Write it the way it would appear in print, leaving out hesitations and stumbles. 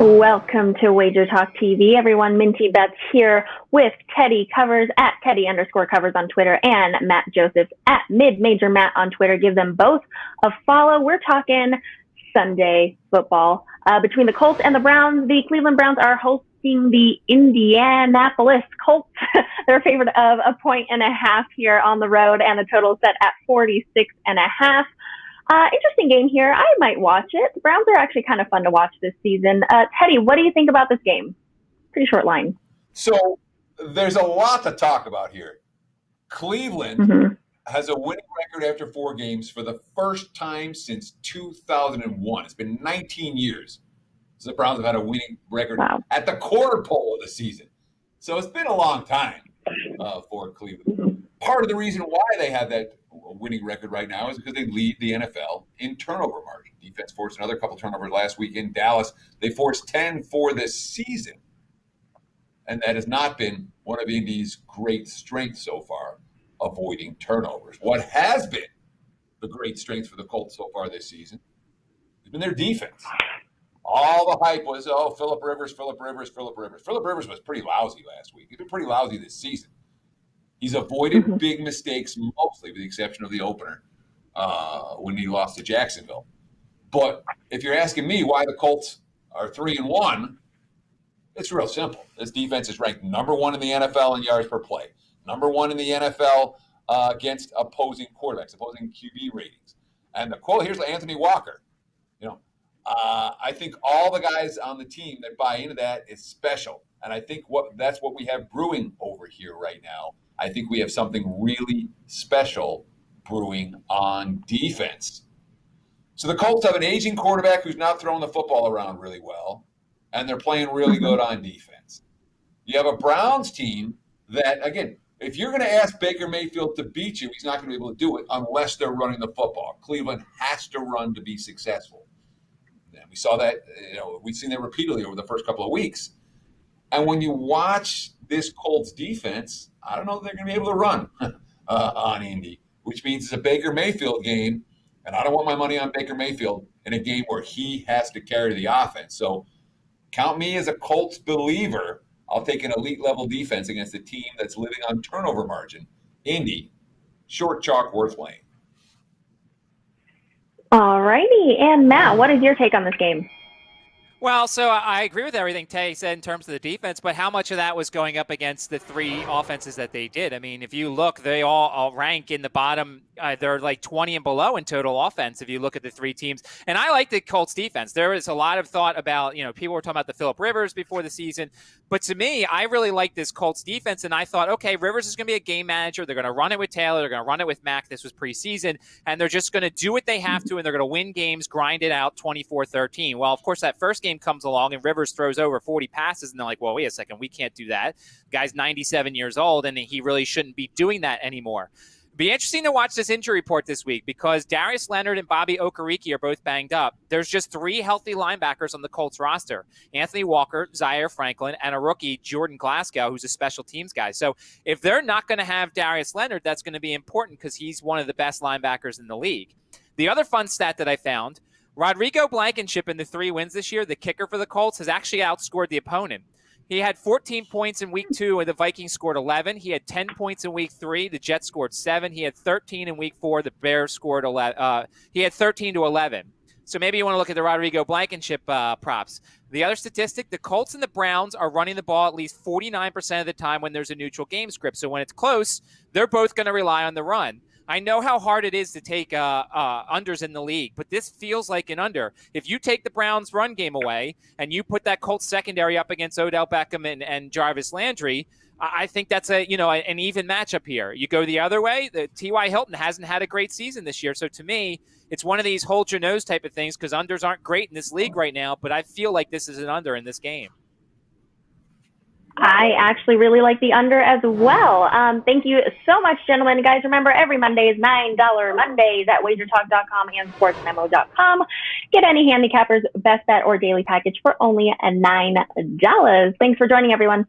Welcome to WagerTalk TV. Everyone, Minty Bets here with Teddy Covers at Teddy_Covers on Twitter and Matt Joseph at Mid-Major Matt on Twitter. Give them both a follow. We're talking Sunday football. Between the Colts and the Browns, the Cleveland Browns are hosting the Indianapolis Colts. They're a favorite of 1.5 here on the road, and the total set at 46.5. Interesting game here. I might watch it. The Browns are actually kind of fun to watch this season. Teddy, what do you think about this game? Pretty short line. So there's a lot to talk about here. Cleveland has a winning record after 4 games for the first time since 2001. It's been 19 years since the Browns have had a winning record at the quarter pole of the season. So it's been a long time for Cleveland. Part of the reason why they have that winning record right now is because they lead the NFL in turnover margin. Defense forced another couple turnovers last week in Dallas. They forced 10 for this season. And that has not been one of Indy's great strengths so far, avoiding turnovers. What has been the great strength for the Colts so far this season has been their defense. All the hype was, Phillip Rivers. Phillip Rivers was pretty lousy last week. He's been pretty lousy this season. He's avoided big mistakes, mostly with the exception of the opener when he lost to Jacksonville. But if you're asking me why the Colts are 3-1, it's real simple. This defense is ranked number 1 in the NFL in yards per play, number 1 in the NFL against opposing quarterbacks, opposing QB ratings. And the quote here's Anthony Walker. I think all the guys on the team that buy into that is special. And I think that's what we have brewing over here right now. I think we have something really special brewing on defense. So the Colts have an aging quarterback who's not throwing the football around really well, and they're playing really good on defense. You have a Browns team that, again, if you're going to ask Baker Mayfield to beat you, he's not going to be able to do it unless they're running the football. Cleveland has to run to be successful. And we saw that, we've seen that repeatedly over the first couple of weeks. And when you watch this Colts defense, I don't know if they're going to be able to run on Indy, which means it's a Baker Mayfield game, and I don't want my money on Baker Mayfield in a game where he has to carry the offense. So count me as a Colts believer. I'll take an elite-level defense against a team that's living on turnover margin. Indy, short chalk worth laying. All righty. And Matt, what is your take on this game? Well, so I agree with everything Tay said in terms of the defense, but how much of that was going up against the 3 offenses that they did? I mean, if you look, they all rank in the bottom. They're like 20 and below in total offense if you look at the 3 teams. And I like the Colts defense. There is a lot of thought about, people were talking about the Phillip Rivers before the season. But to me, I really like this Colts defense. And I thought, okay, Rivers is going to be a game manager. They're going to run it with Taylor. They're going to run it with Mack. This was preseason. And they're just going to do what they have to, and they're going to win games, grind it out 24-13. Well, of course, that first game comes along and Rivers throws over 40 passes, and they're like, well, wait a second, we can't do that. The guy's 97 years old, and he really shouldn't be doing that anymore. Be interesting to watch this injury report this week because Darius Leonard and Bobby Okereke are both banged up. There's just 3 healthy linebackers on the Colts roster: Anthony Walker, Zaire Franklin, and a rookie, Jordan Glasgow, who's a special teams guy. So if they're not going to have Darius Leonard, that's going to be important because he's one of the best linebackers in the league. The other fun stat that I found, Rodrigo Blankenship in the 3 wins this year, the kicker for the Colts, has actually outscored the opponent. He had 14 points in week 2, and the Vikings scored 11. He had 10 points in week 3. The Jets scored 7. He had 13 in week 4. The Bears scored 11. He had 13-11. So maybe you want to look at the Rodrigo Blankenship props. The other statistic, the Colts and the Browns are running the ball at least 49% of the time when there's a neutral game script. So when it's close, they're both going to rely on the run. I know how hard it is to take unders in the league, but this feels like an under. If you take the Browns' run game away and you put that Colts secondary up against Odell Beckham and Jarvis Landry, I think that's an even matchup here. You go the other way, the T.Y. Hilton hasn't had a great season this year. So to me, it's one of these hold your nose type of things because unders aren't great in this league right now, but I feel like this is an under in this game. I actually really like the under as well. Thank you so much, gentlemen. Guys, remember, every Monday is $9 Mondays at WagerTalk.com and SportsMemo.com. Get any handicappers best bet or daily package for only $9. Thanks for joining, everyone.